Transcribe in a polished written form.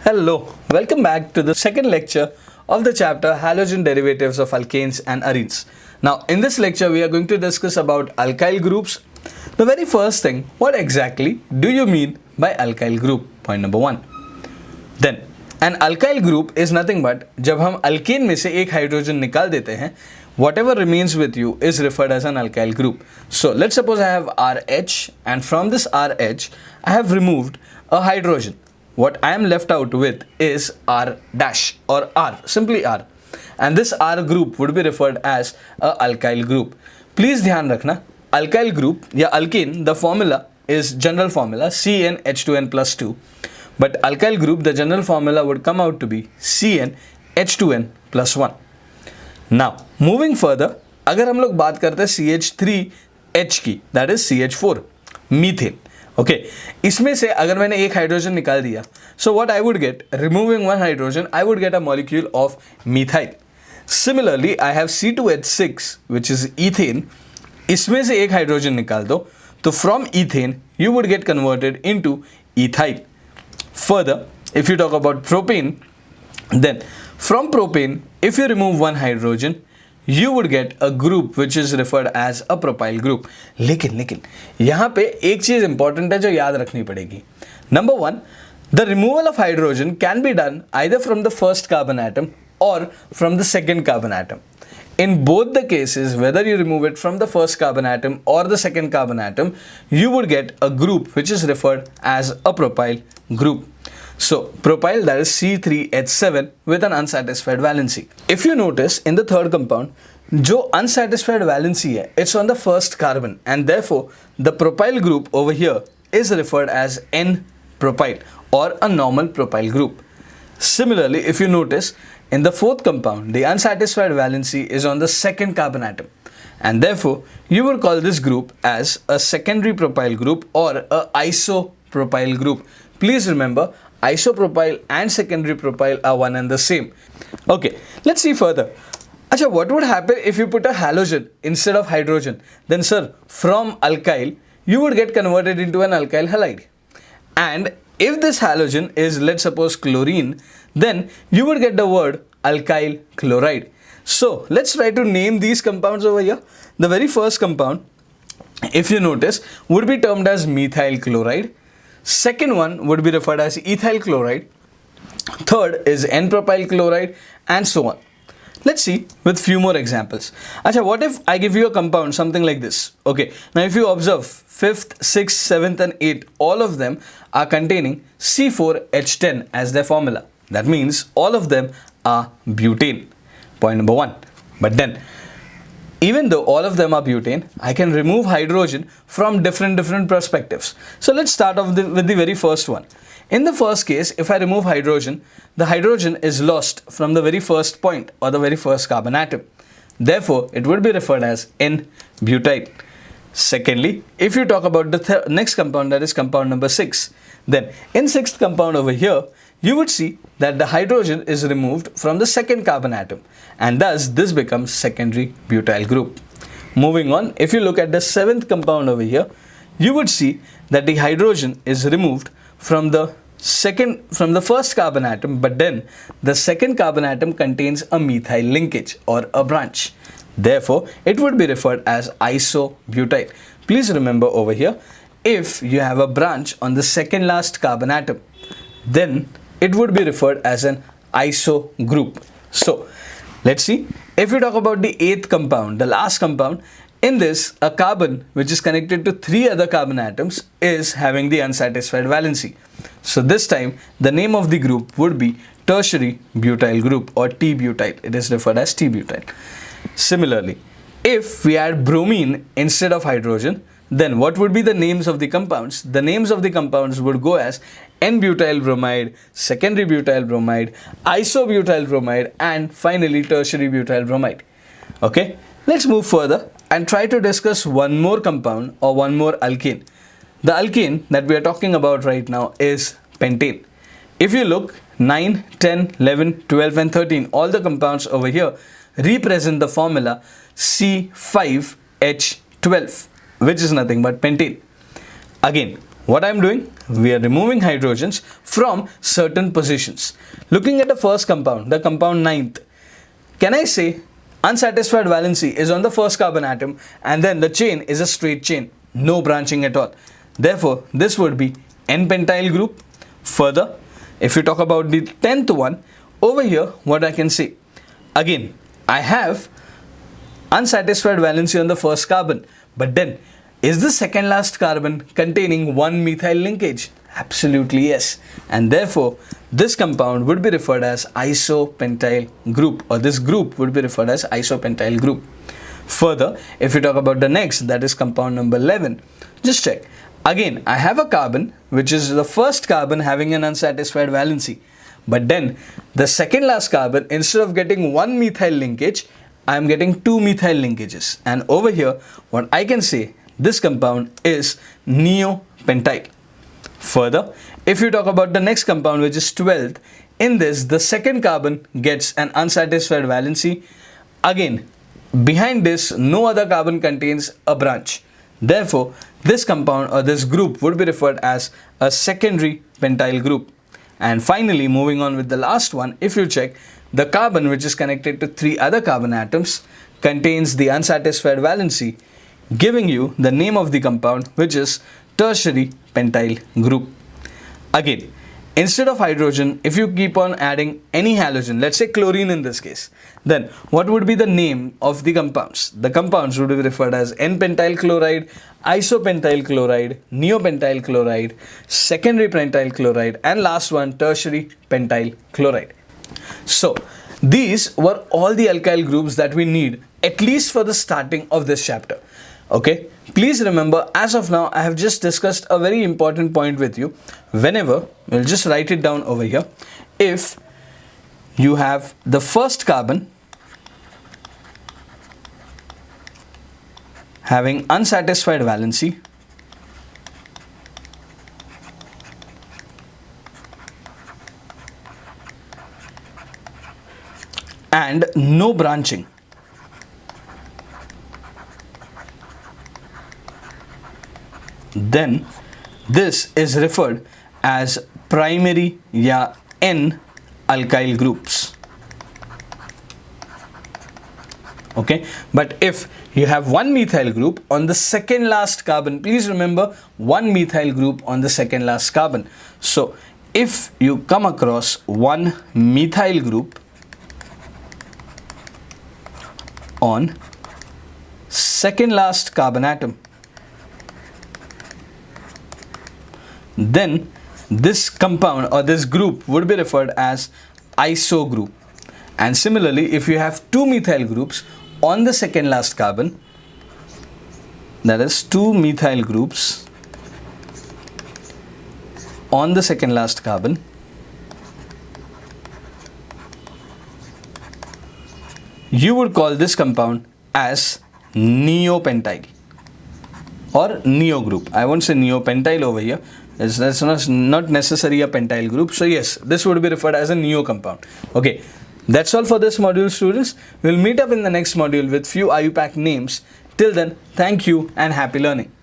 Hello, welcome back to the second lecture of the chapter Halogen Derivatives of Alkanes and Arenes. Now, in this lecture, we are going to discuss about alkyl groups. The very first thing, what exactly do you mean by alkyl group? Point number one. Then, an alkyl group is nothing but जब हम alkane में से एक hydrogen निकाल देते हैं, whatever remains with you is referred as an alkyl group. So, let's suppose I have RH and from this RH, I have removed a hydrogen. What I am left out with is R dash or R, simply R. And this R group would be referred as a alkyl group. Please ध्यान रखना, alkyl group या alkane, the formula is general formula CnH2n plus 2. But alkyl group, the general formula would come out to be CnH2n plus 1. Now, moving further, अगर हम लोग बात करते हैं CH3H की, that is CH4, methane. Okay इसमें से अगर मैंने एक हाइड्रोजन निकाल दिया, so what I would get, removing one hydrogen I would get a molecule of methyl. Similarly I have C2H6 which is ethane. इसमें से एक हाइड्रोजन निकाल दो तो from ethane you would get converted into ethyl. Further if you talk about propane, then from propane if you remove one hydrogen you would get a group which is referred as a propyl group. लेकिन यहाँ पे एक चीज़ important है जो याद रखनी पड़ेगी. Number one, the removal of hydrogen can be done either from the first carbon atom or from the second carbon atom. In both the cases, whether you remove it from the first carbon atom or the second carbon atom, you would get a group which is referred as a propyl group. So, propyl, that is C3H7 with an unsatisfied valency. If you notice in the third compound, जो unsatisfied valency है, it's on the first carbon and therefore the propyl group over here is referred as N-propyl or a normal propyl group. Similarly, if you notice in the fourth compound, the unsatisfied valency is on the second carbon atom and therefore you will call this group as a secondary propyl group or a isopropyl group. Please remember, isopropyl and secondary propyl are one and the same. Okay, let's see further. Acha, what would happen if you put a halogen instead of hydrogen? Then sir, from alkyl, you would get converted into an alkyl halide. And if this halogen is, let's suppose, chlorine, then you would get the word alkyl chloride. So, let's try to name these compounds over here. The very first compound, if you notice, would be termed as methyl chloride. Second one would be referred as ethyl chloride. Third is N-propyl chloride and so on. Let's see with few more examples. Acha, what if I give you a compound something like this? Okay, now if you observe 5th, 6th, 7th and 8th, all of them are containing C4H10 as their formula. That means all of them are butane. Point number one. But then, even though all of them are butane, I can remove hydrogen from different perspectives. So let's start off with the very first one. In the first case, if I remove hydrogen, the hydrogen is lost from the very first point or the very first carbon atom. Therefore, it would be referred as N-butyl. Secondly, if you talk about the next compound, that is compound number 6, then in sixth compound over here, you would see that the hydrogen is removed from the second carbon atom and thus this becomes secondary butyl group. Moving on, if you look at the seventh compound over here, you would see that the hydrogen is removed from the first carbon atom, but then the second carbon atom contains a methyl linkage or a branch. Therefore, it would be referred as isobutyl. Please remember over here, if you have a branch on the second last carbon atom, then it would be referred as an iso group. So, let's see. If we talk about the eighth compound, the last compound, in this, a carbon which is connected to 3 other carbon atoms is having the unsatisfied valency. So, this time, the name of the group would be tertiary butyl group or T-butyl. It is referred as T-butyl. Similarly, if we add bromine instead of hydrogen, then what would be the names of the compounds? The names of the compounds would go as N-butyl bromide, secondary butyl bromide, isobutyl bromide and finally tertiary butyl bromide. Okay, let's move further and try to discuss one more compound or one more alkane. The alkane that we are talking about right now is pentane. If you look, 9, 10, 11, 12 and 13, all the compounds over here represent the formula C5H12, which is nothing but pentane. Again, what I'm doing, we are removing hydrogens from certain positions. Looking at the first compound, the compound 9th, can I say unsatisfied valency is on the first carbon atom and then the chain is a straight chain, no branching at all. Therefore, this would be N-pentyl group. Further, if you talk about the 10th one, over here, what I can say, again, I have unsatisfied valency on the first carbon, but then is the second last carbon containing one methyl linkage? Absolutely yes. And therefore, this compound would be referred as isopentyl group, or this group would be referred as isopentyl group. Further, if you talk about the next, that is compound number 11, just check. Again, I have a carbon which is the first carbon having an unsatisfied valency. But then the second last carbon, instead of getting one methyl linkage, I am getting two methyl linkages. And over here, what I can say, this compound is neopentyl. Further, if you talk about the next compound, which is 12th, in this, the second carbon gets an unsatisfied valency. Again, behind this, no other carbon contains a branch. Therefore, this compound or this group would be referred as a secondary pentyl group. And finally, moving on with the last one, if you check, the carbon which is connected to three other carbon atoms contains the unsatisfied valency, giving you the name of the compound, which is tertiary pentyl group. Again, instead of hydrogen, if you keep on adding any halogen, let's say chlorine in this case, then what would be the name of the compounds? The compounds would be referred as N-pentyl chloride, isopentyl chloride, neopentyl chloride, secondary pentyl chloride, and last one, tertiary pentyl chloride. So, these were all the alkyl groups that we need, at least for the starting of this chapter. Okay, please remember, as of now, I have just discussed a very important point with you. Whenever, we'll just write it down over here. If you have the first carbon having unsatisfied valency, and no branching, then this is referred as primary N alkyl groups. Okay, but if you have one methyl group on the second last carbon, please remember, one methyl group on the second last carbon. So if you come across one methyl group on second last carbon atom, then this compound or this group would be referred as iso group. And similarly, if you have two methyl groups on the second last carbon, that is two methyl groups on the second last carbon, you would call this compound as neopentyl or neo group. I won't say neopentyl over here. That's not necessarily a pentyl group. So yes, this would be referred as a neo compound. Okay, that's all for this module, students. We'll meet up in the next module with few IUPAC names. Till then, thank you and happy learning.